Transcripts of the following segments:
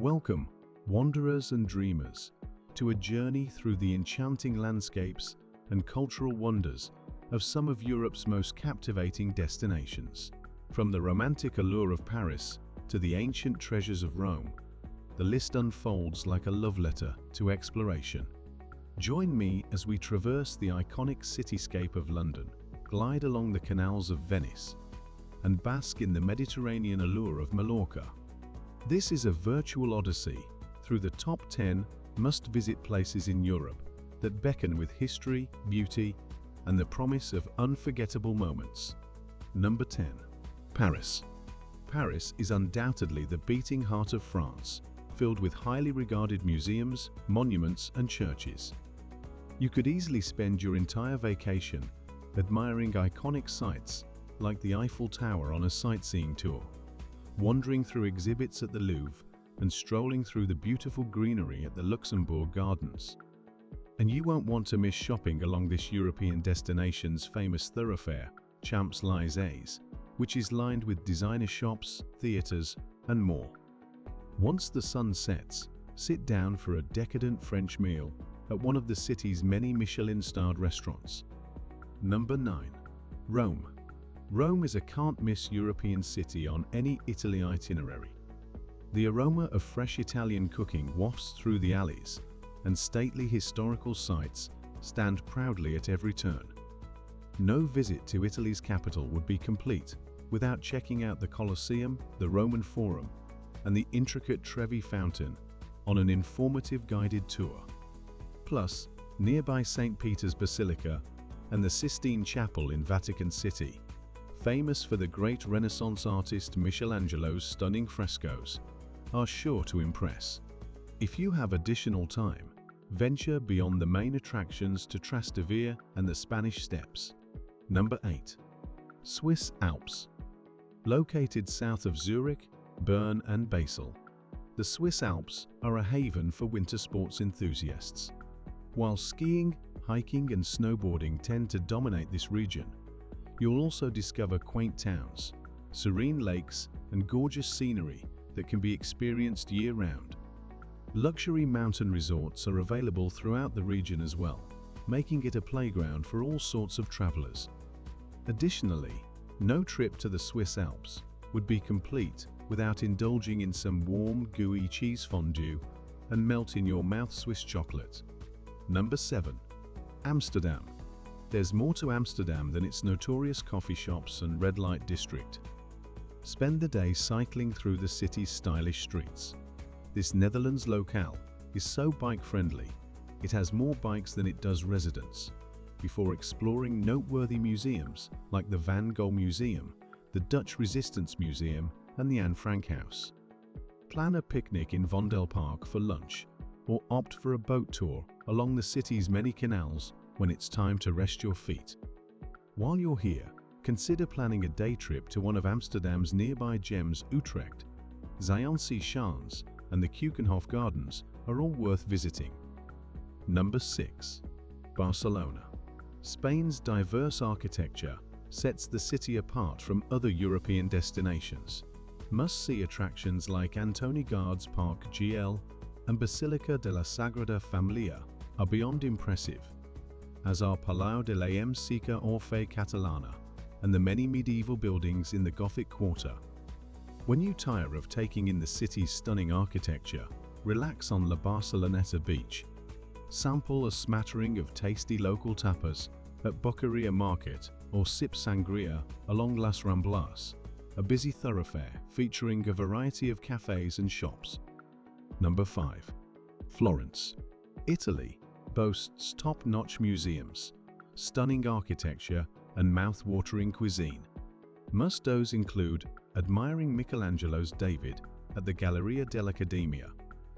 Welcome, wanderers and dreamers, to a journey through the enchanting landscapes and cultural wonders of some of Europe's most captivating destinations. From the romantic allure of Paris to the ancient treasures of Rome, the list unfolds like a love letter to exploration. Join me as we traverse the iconic cityscape of London, glide along the canals of Venice, and bask in the Mediterranean allure of Mallorca. This is a virtual odyssey through the top 10 must-visit places in Europe that beckon with history, beauty, and the promise of unforgettable moments. Number 10. Paris. Paris is undoubtedly the beating heart of France, filled with highly regarded museums, monuments, and churches. You could easily spend your entire vacation admiring iconic sites like the Eiffel Tower on a sightseeing tour, wandering through exhibits at the Louvre, and strolling through the beautiful greenery at the Luxembourg Gardens. And you won't want to miss shopping along this European destination's famous thoroughfare, Champs-Élysées, which is lined with designer shops, theaters, and more. Once the sun sets, sit down for a decadent French meal at one of the city's many Michelin-starred restaurants. Number 9. Rome. Rome is a can't-miss European city on any Italy itinerary. The aroma of fresh Italian cooking wafts through the alleys, and stately historical sites stand proudly at every turn. No visit to Italy's capital would be complete without checking out the Colosseum, the Roman Forum, and the intricate Trevi Fountain on an informative guided tour. Plus, nearby St. Peter's Basilica and the Sistine Chapel in Vatican City, famous for the great Renaissance artist Michelangelo's stunning frescoes, are sure to impress. If you have additional time, venture beyond the main attractions to Trastevere and the Spanish Steps. Number 8. Swiss Alps. Located south of Zurich, Bern and Basel, the Swiss Alps are a haven for winter sports enthusiasts. While skiing, hiking and snowboarding tend to dominate this region, you'll also discover quaint towns, serene lakes and gorgeous scenery that can be experienced year-round. Luxury mountain resorts are available throughout the region as well, making it a playground for all sorts of travelers. Additionally, no trip to the Swiss Alps would be complete without indulging in some warm, gooey cheese fondue and melt-in-your-mouth Swiss chocolate. Number 7. Amsterdam. There's more to Amsterdam than its notorious coffee shops and red light district. Spend the day cycling through the city's stylish streets. This Netherlands locale is so bike-friendly, it has more bikes than it does residents, before exploring noteworthy museums like the Van Gogh Museum, the Dutch Resistance Museum, and the Anne Frank House. Plan a picnic in Vondelpark for lunch, or opt for a boat tour along the city's many canals when it's time to rest your feet. While you're here, consider planning a day trip to one of Amsterdam's nearby gems. Utrecht, Zijnsche and the Keukenhof Gardens are all worth visiting. Number 6. Barcelona. Spain's diverse architecture sets the city apart from other European destinations. Must-see attractions like Antoni Gaudí's Park Güell and Basilica de la Sagrada Familia are beyond impressive, as are Palau de la Música Orfe Catalana and the many medieval buildings in the Gothic Quarter. When you tire of taking in the city's stunning architecture, relax on La Barceloneta beach. Sample a smattering of tasty local tapas at Boqueria Market or sip sangria along Las Ramblas, a busy thoroughfare featuring a variety of cafes and shops. Number 5. Florence. Italy boasts top-notch museums, stunning architecture, and mouth-watering cuisine. Must-dos include admiring Michelangelo's David at the Galleria dell'Accademia,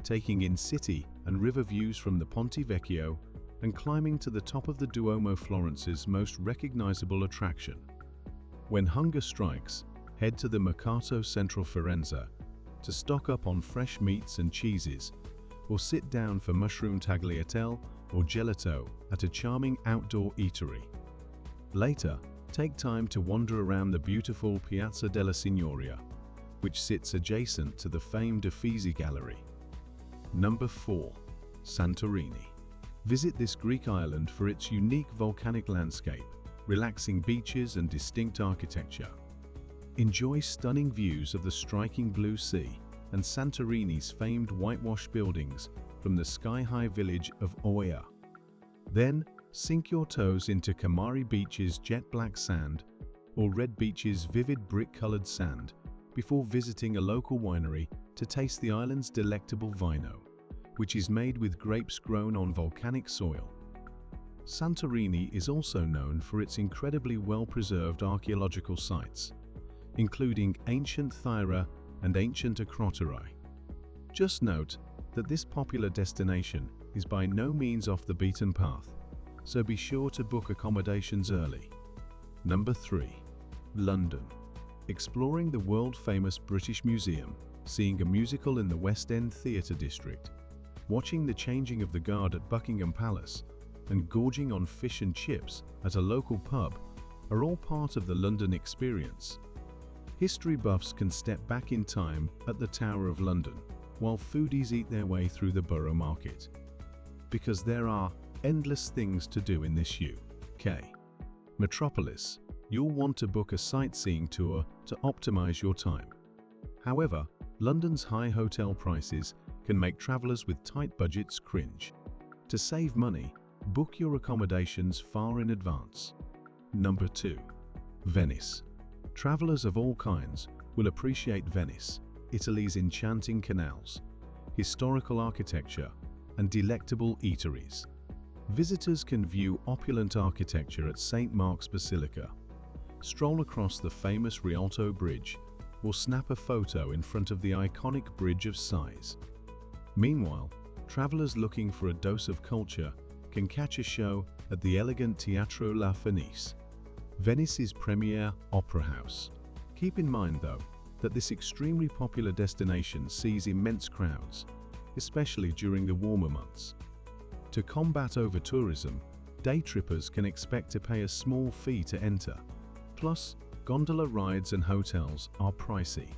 taking in city and river views from the Ponte Vecchio, and climbing to the top of the Duomo, Florence's most recognizable attraction. When hunger strikes, head to the Mercato Central Firenze to stock up on fresh meats and cheeses, or sit down for mushroom tagliatelle or gelato at a charming outdoor eatery. Later, take time to wander around the beautiful Piazza della Signoria, which sits adjacent to the famed Uffizi Gallery. Number 4. Santorini. Visit this Greek island for its unique volcanic landscape, relaxing beaches and distinct architecture. Enjoy stunning views of the striking blue sea and Santorini's famed whitewashed buildings from the sky-high village of Oia. Then, sink your toes into Kamari Beach's jet-black sand or Red Beach's vivid brick-colored sand before visiting a local winery to taste the island's delectable vino, which is made with grapes grown on volcanic soil. Santorini is also known for its incredibly well-preserved archaeological sites, including ancient Thyra and ancient Acrotiri. Just note that this popular destination is by no means off the beaten path, so be sure to book accommodations early. Number 3. London. Exploring the world-famous British Museum, seeing a musical in the West End Theatre District, watching the changing of the guard at Buckingham Palace, and gorging on fish and chips at a local pub are all part of the London experience. History buffs can step back in time at the Tower of London, while foodies eat their way through the Borough Market. Because there are endless things to do in this UK metropolis, you'll want to book a sightseeing tour to optimize your time. However, London's high hotel prices can make travelers with tight budgets cringe. To save money, book your accommodations far in advance. Number 2. Venice. Travelers of all kinds will appreciate Venice, Italy's enchanting canals, historical architecture, and delectable eateries. Visitors can view opulent architecture at St. Mark's Basilica, stroll across the famous Rialto Bridge, or snap a photo in front of the iconic Bridge of Sighs. Meanwhile, travelers looking for a dose of culture can catch a show at the elegant Teatro La Fenice, Venice's premier opera house. Keep in mind, though, that this extremely popular destination sees immense crowds, especially during the warmer months. To combat over-tourism, day trippers can expect to pay a small fee to enter. Plus, gondola rides and hotels are pricey,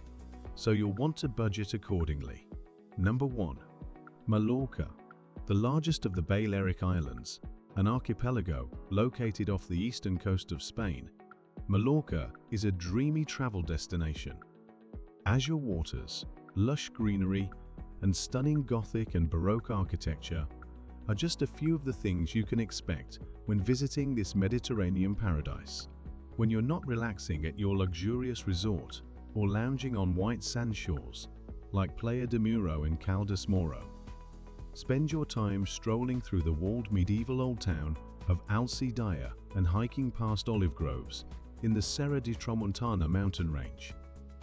so you'll want to budget accordingly. Number 1. Mallorca. The largest of the Balearic Islands, an archipelago located off the eastern coast of Spain, Mallorca is a dreamy travel destination. Azure waters, lush greenery, and stunning Gothic and Baroque architecture are just a few of the things you can expect when visiting this Mediterranean paradise. When you're not relaxing at your luxurious resort or lounging on white sand shores like Playa de Muro and Caldas Moro, spend your time strolling through the walled medieval old town of Alcidaya and hiking past olive groves in the Serra di Tramontana mountain range.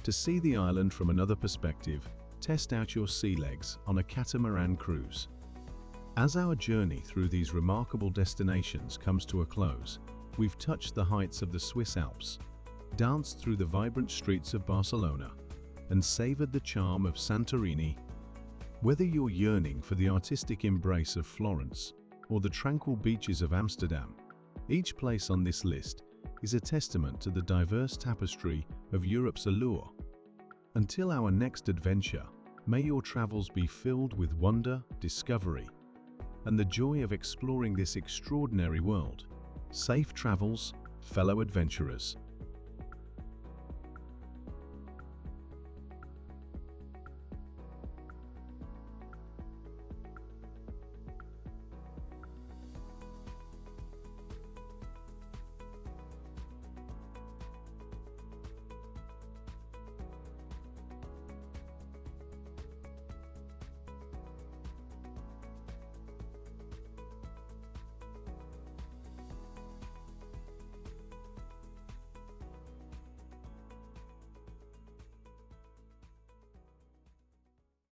To see the island from another perspective, test out your sea legs on a catamaran cruise. As our journey through these remarkable destinations comes to a close, we've touched the heights of the Swiss Alps, danced through the vibrant streets of Barcelona, and savored the charm of Santorini. Whether you're yearning for the artistic embrace of Florence or the tranquil beaches of Amsterdam, each place on this list is a testament to the diverse tapestry of Europe's allure. Until our next adventure, may your travels be filled with wonder, discovery, and the joy of exploring this extraordinary world. Safe travels, fellow adventurers.